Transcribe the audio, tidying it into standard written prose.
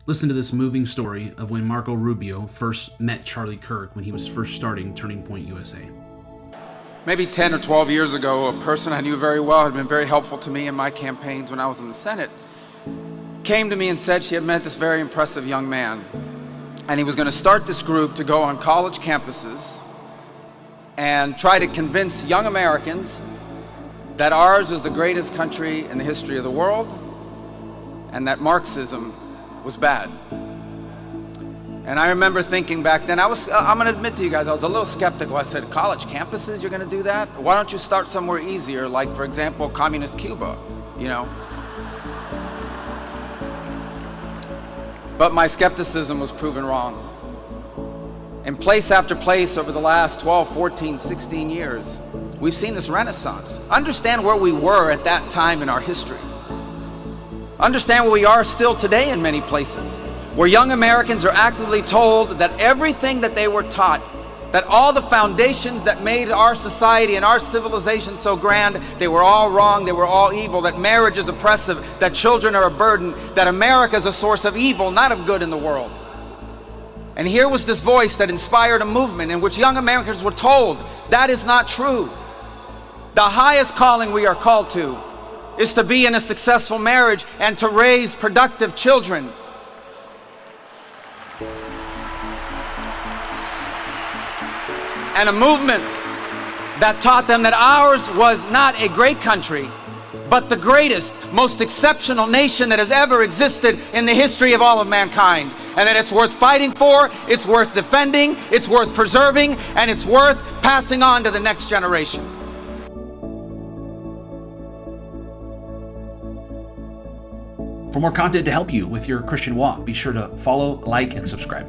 Listen to this moving story of when Marco Rubio first met Charlie Kirk when he was first starting Turning Point USA. Maybe 10 or 12 years ago, a person I knew very well, had been very helpful to me in my campaigns when I was in the Senate, came to me and said she had met this very impressive young man, and he was going to start this group to go on college campuses and try to convince young Americans that ours is the greatest country in the history of the world and that Marxism was bad. And I remember thinking back then, I'm going to admit to you guys, I was a little skeptical. I said, college campuses, you're going to do that? Why don't you start somewhere easier, like, for example, communist Cuba, you know? But my skepticism was proven wrong. In place after place over the last 12, 14, 16 years, we've seen this renaissance. Understand where we were at that time in our history. Understand where we are still today in many places, where young Americans are actively told that everything that they were taught, that all the foundations that made our society and our civilization so grand, they were all wrong, they were all evil, that marriage is oppressive, that children are a burden, that America is a source of evil, not of good in the world. And here was this voice that inspired a movement in which young Americans were told that is not true. The highest calling we are called to is to be in a successful marriage and to raise productive children. And a movement that taught them that ours was not a great country, but the greatest, most exceptional nation that has ever existed in the history of all of mankind. And that it's worth fighting for, it's worth defending, it's worth preserving, and it's worth passing on to the next generation. For more content to help you with your Christian walk, be sure to follow, like, and subscribe.